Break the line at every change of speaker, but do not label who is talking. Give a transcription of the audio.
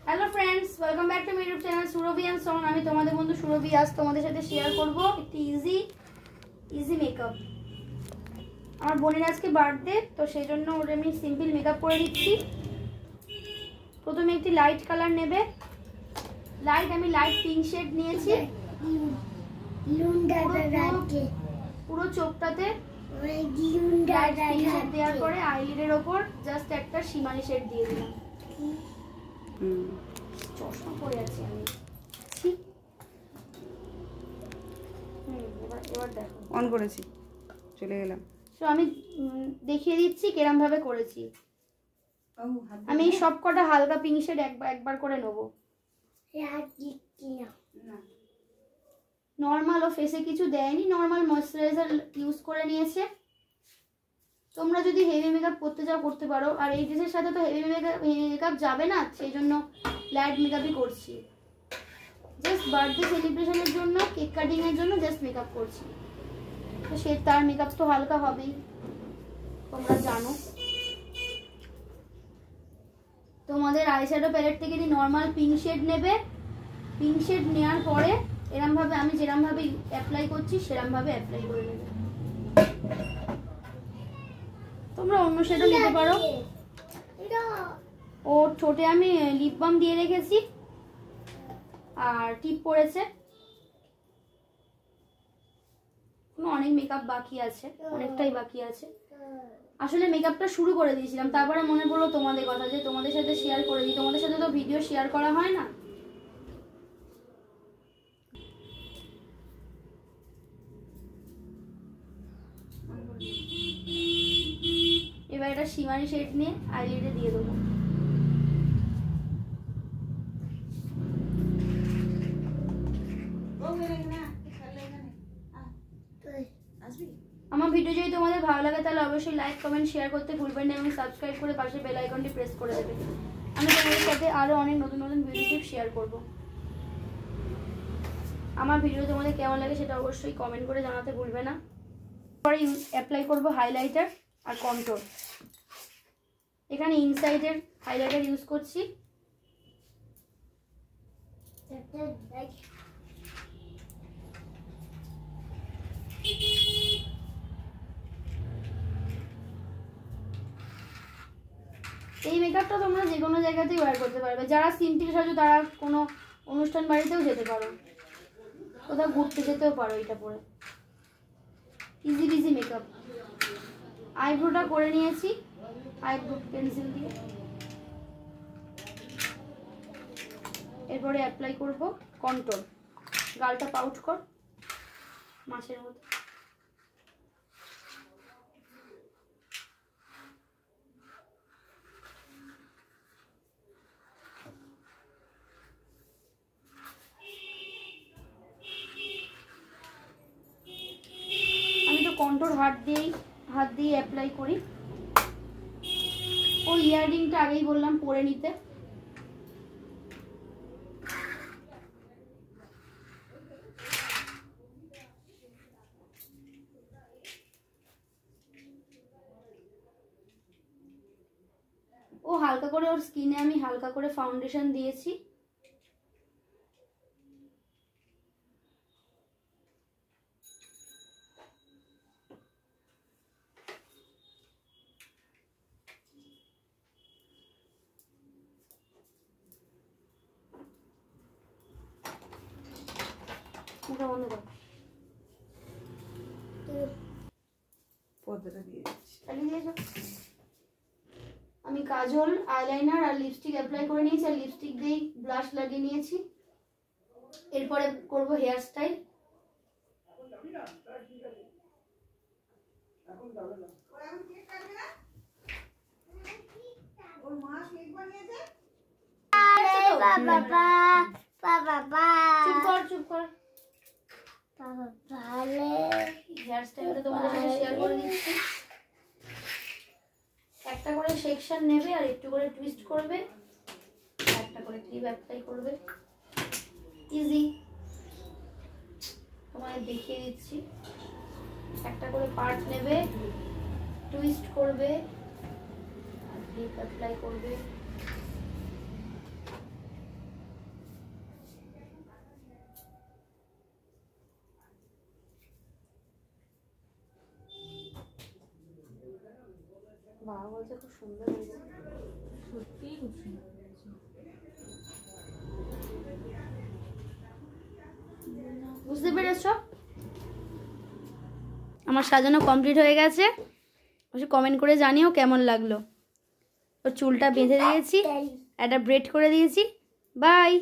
Hello friends, welcome back to my YouTube channel Surabhi and song. আমি তোমাদের বন্ধু সুরভি। আজ তোমাদের সাথে শেয়ার করব একটি ইজি মেকআপ। আমার বোনের আজকে বার্থডে, তো সেই জন্য ওর আমি সিম্পল মেকআপ করে দিচ্ছি। প্রথমে একটি লাইট কালার নেবে। আমি লাইট পিঙ্ক শেড নিয়েছি। পুরো চোখটাতে দেওয়ার পরে আইলিডের ওপর জাস্ট একটা শিমালি শেড দিয়ে দিলাম। চশমা পরে আছি আমি। এবার দেখো,
অন করেছি, চলে গেলাম।
তো আমি দেখিয়ে দিচ্ছি কিরম ভাবে করেছি। আমি সব কটা হালকা পিঙ্ক শেড একবার করে নেব। নর্মাল ও ফেসে কিছু দেয়নি, নর্মাল ময়শ্চারাইজার ইউজ করে নিয়েছে। তোমরা যদি হেভি মেকআপ করতে চাও করতে পারো, আর এই ড্রেসের সাথে তো হেভি মেকআপ যাবে না, সেই জন্য লাইট মেকআপই করছি। জাস্ট বার্থডে সেলিব্রেশনের জন্য, কেক কাটিং এর জন্য জাস্ট মেকআপ করছি। তো সে তার মেকআপ তো হালকা হবেই, তোমরা জানো। তোমাদের আইশ্যাডো প্যালেট থেকে যদি নর্মাল পিঙ্ক শেড নেবে, পিঙ্ক শেড নেওয়ার পরে এরম ভাবে আমি যেরম ভাবে অ্যাপ্লাই করছি সেরম ভাবে অ্যাপ্লাই করে নেবে। তোমরা অন্য শেডও নিতে পারো। ও ঠোঁটে আমি লিপ বাম দিয়ে রেখেছি, আর টিপ পড়েছে। অনেক মেকআপ বাকি আছে, অনেকটাই বাকি আছে। আসলে মেকআপটা শুরু করে দিয়েছিলাম, তারপরে মনে পড়লো তোমাদের কথা, যে তোমাদের সাথে শেয়ার করে দিই। তোমাদের সাথে তো ভিডিও শেয়ার করা হয় না। এবার এটা শিমারি শেড নিয়ে আইলিডে দিয়ে দেবো। আমার ভিডিও যদি তোমাদের ভালো লাগে তাহলে অবশ্যই লাইক কমেন্ট শেয়ার করতে ভুলবেন না, এবং সাবস্ক্রাইব করে পাশে বেল আইকনটি প্রেস করে দেবে। আমি তোমাদের সাথে আরো অনেক নতুন নতুন ভিডিও টিপস শেয়ার করব। আমার ভিডিও তোমাদের কেমন লাগে সেটা অবশ্যই কমেন্ট করে জানাতে ভুলবে না। পরে অ্যাপ্লাই করব হাইলাইটার আর কন্ট্রোল। এখানে ইনসাইডের হাইলাইটার ইউজ করছি। এই মেকআপটা তোমরা যে কোনো জায়গাতেই ওয়্যার করতে পারবে। যারা সিম্পল সাজো তারা কোনো অনুষ্ঠান বাড়িতেও যেতে পারো, কোথাও ঘুরতে যেতেও পারো এটা পরে। Easy makeup. আইব্রোটা করে নিয়েছি আইব্রো পেন্সিল দিয়ে। এরপরে অ্যাপ্লাই করব কন্ট্রোল। গালটা পাউট কর মাছের মতো। কন্ট্রোল হাত দিয়ে অ্যাপ্লাই করি। ও ইয়াররিংটা আগেই বললাম পরে নিতে। ও হালকা করে, ওর স্কিনে আমি হালকা করে ফাউন্ডেশন দিয়েছি। আমি কাজল, আইলাইনার আর লিপস্টিক অ্যাপ্লাই করে নিয়েছি, আর লিপস্টিক দিয়ে ব্লাশ লাগিয়ে নিয়েছি। এরপরে করব হেয়ার স্টাইল। চুপ কর। হেয়ার স্টাইলটা তোমাদের সাথে শেয়ার করে দিচ্ছি। একটা করে সেকশন নেবে আর একটু করে টুইস্ট করবে, একটা করে ক্লিপ অ্যাপ্লাই করবে। ইজি, তোমাদের দেখিয়ে দিচ্ছি। একটা করে পার্ট নেবে, টুইস্ট করবে, ক্লিপ অ্যাপ্লাই করবে। বাবা বলছে খুব সুন্দর হয়েছে।
সত্যিই খুব সুন্দর হয়েছে।
বুঝতে পেরেছ? আমার সাজানো কমপ্লিট হয়ে গেছে। অবশ্যই কমেন্ট করে জানিও কেমন লাগলো। ওর চুলটা বেঁধে দিয়েছি, একটা ব্রেড করে দিয়েছি। বাই।